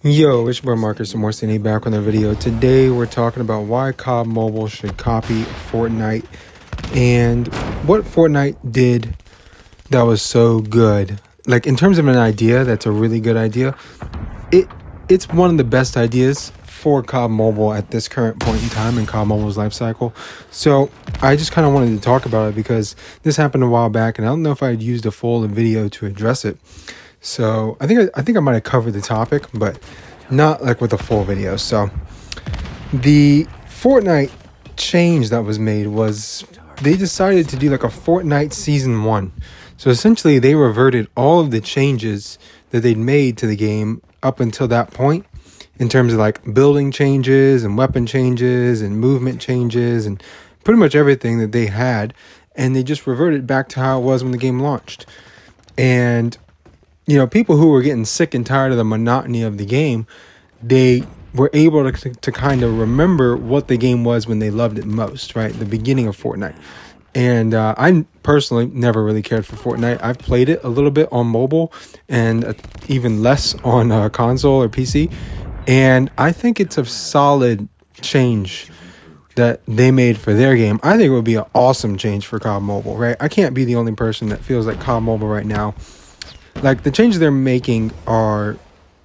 Yo, it's your boy Marcus and Morcini back on the video. Today we're talking about why COD Mobile should copy Fortnite and what Fortnite did that was so good. Like in terms of an idea, that's a really good idea. It it's one of the best ideas for COD Mobile at this current point in time in COD Mobile's life cycle. So I just kind of wanted to talk about it because this happened a while back, and I don't know if I had used a full video to address it. So I think I might have covered the topic, but not like with a full video. So the Fortnite change that was made was they decided to do like a Fortnite season 1. So essentially they reverted all of the changes that they'd made to the game up until that point in terms of like building changes and weapon changes and movement changes and pretty much everything that they had, and they just reverted back to how it was when the game launched. And people who were getting sick and tired of the monotony of the game, they were able to kind of remember what the game was when they loved it most, right? The beginning of Fortnite. And I personally never really cared for Fortnite. I've played it a little bit on mobile and even less on console or PC. And I think it's a solid change that they made for their game. I think it would be an awesome change for COD Mobile, right? I can't be the only person that feels like COD Mobile right now, like the changes they're making are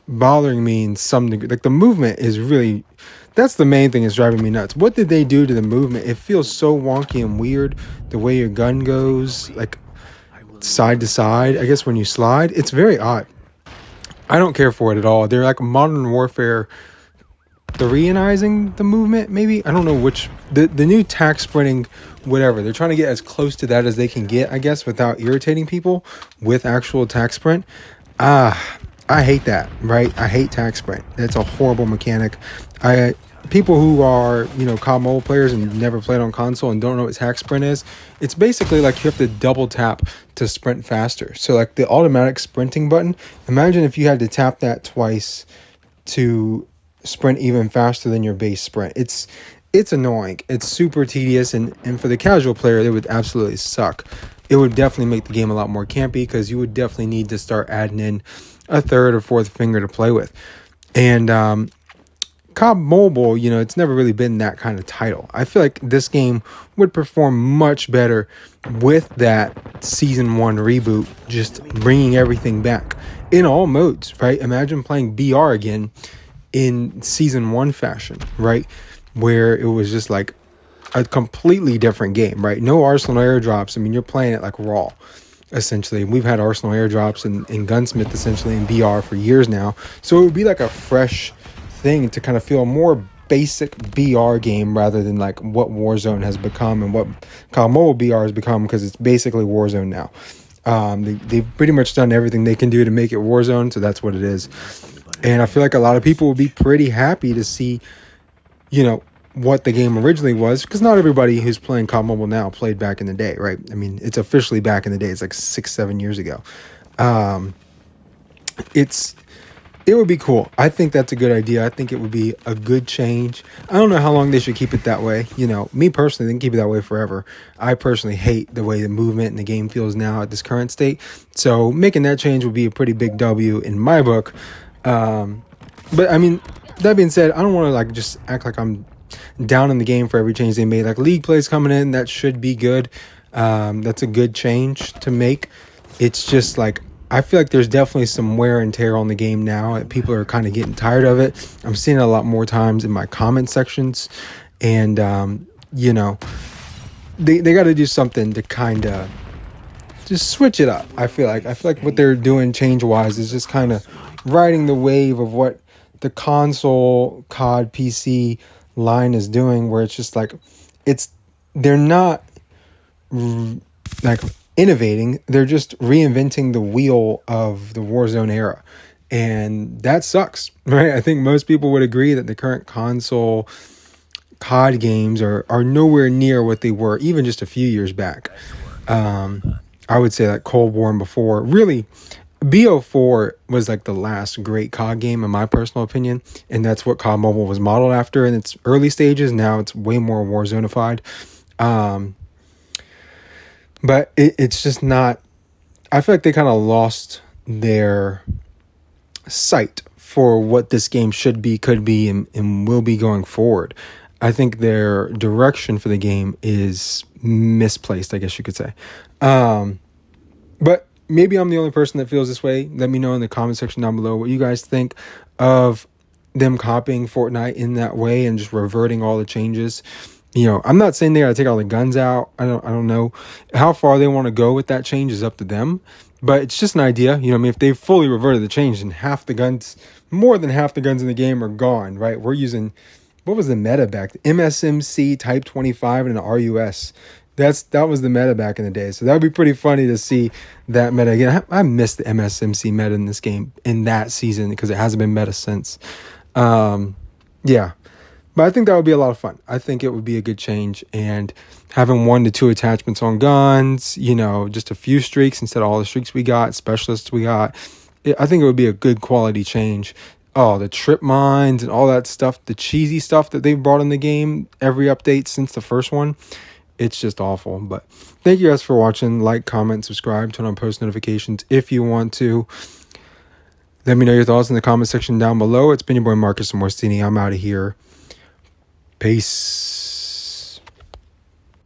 bothering me in some degree. Like the movement is really, that's the main thing that's driving me nuts. What did they do to the movement? It feels so wonky and weird. The way your gun goes, like side to side, I guess when you slide, it's very odd. I don't care for it at all. They're like Modern Warfare 3-inizing the movement, maybe. I don't know which, the new tack sprinting, whatever. They're trying to get as close to that as they can get, I guess, without irritating people with actual tack sprint. I hate that, right? I hate tack sprint. That's a horrible mechanic. People who are, COD mobile players and never played on console and don't know what tack sprint is, it's basically like you have to double tap to sprint faster. So like the automatic sprinting button, imagine if you had to tap that twice to sprint even faster than your base sprint. It's annoying. It's super tedious, and for the casual player, it would absolutely suck. It would definitely make the game a lot more campy because you would definitely need to start adding in a third or fourth finger to play with. And COD Mobile, it's never really been that kind of title. I feel like this game would perform much better with that Season 1 reboot, just bringing everything back in all modes, right? Imagine playing BR again in Season 1 fashion, right? Where it was just like a completely different game, right? No Arsenal airdrops. I mean, you're playing it like raw, essentially. We've had Arsenal airdrops in Gunsmith, essentially, in BR for years now. So it would be like a fresh thing to kind of feel a more basic BR game rather than like what Warzone has become and what COD Mobile BR has become, because it's basically Warzone now. They've pretty much done everything they can do to make it Warzone, so that's what it is. And I feel like a lot of people would be pretty happy to see, what the game originally was, because not everybody who's playing COD Mobile now played back in the day, right? I mean, it's officially back in the day. It's like 6-7 years ago. It would be cool. I think that's a good idea. I think it would be a good change. I don't know how long they should keep it that way. Me personally, they can keep it that way forever. I personally hate the way the movement and the game feels now at this current state. So making that change would be a pretty big W in my book. But I mean, that being said, I don't want to like just act like I'm down in the game for every change they made. Like league plays coming in, that should be good. That's a good change to make. It's just like, I feel like there's definitely some wear and tear on the game now. People are kind of getting tired of it. I'm seeing it a lot more times in my comment sections, and they got to do something to kind of just switch it up. I feel like what they're doing change wise is just kind of riding the wave of what the console COD PC line is doing, where it's just like they're not like innovating, they're just reinventing the wheel of the Warzone era, and that sucks, right? I think most people would agree that the current console COD games are nowhere near what they were even just a few years back. I would say like Cold War and before. Really, BO4 was like the last great COD game in my personal opinion, and that's what COD Mobile was modeled after in its early stages. Now it's way more Warzone-ified. But it's just not, I feel like they kind of lost their sight for what this game should be, could be, and will be going forward. I think their direction for the game is misplaced, I guess you could say. But maybe I'm the only person that feels this way. Let me know in the comment section down below what you guys think of them copying Fortnite in that way and just reverting all the changes. I'm not saying they gotta take all the guns out. I don't know how far they want to go with that change is up to them. But it's just an idea. If they fully reverted the change, then more than half the guns in the game are gone, right? We're using, what was the meta back? MSMC Type 25 and an RUS. That was the meta back in the day. So that would be pretty funny to see that meta again. I missed the MSMC meta in this game in that season because it hasn't been meta since. Yeah. But I think that would be a lot of fun. I think it would be a good change. And having 1 to 2 attachments on guns, just a few streaks instead of all the streaks we got, specialists we got. I think it would be a good quality change. Oh, the trip mines and all that stuff, the cheesy stuff that they've brought in the game, every update since the first one, it's just awful. But thank you guys for watching. Like, comment, subscribe, turn on post notifications if you want to. Let me know your thoughts in the comment section down below. It's been your boy Marcus Morstini. I'm out of here. Peace.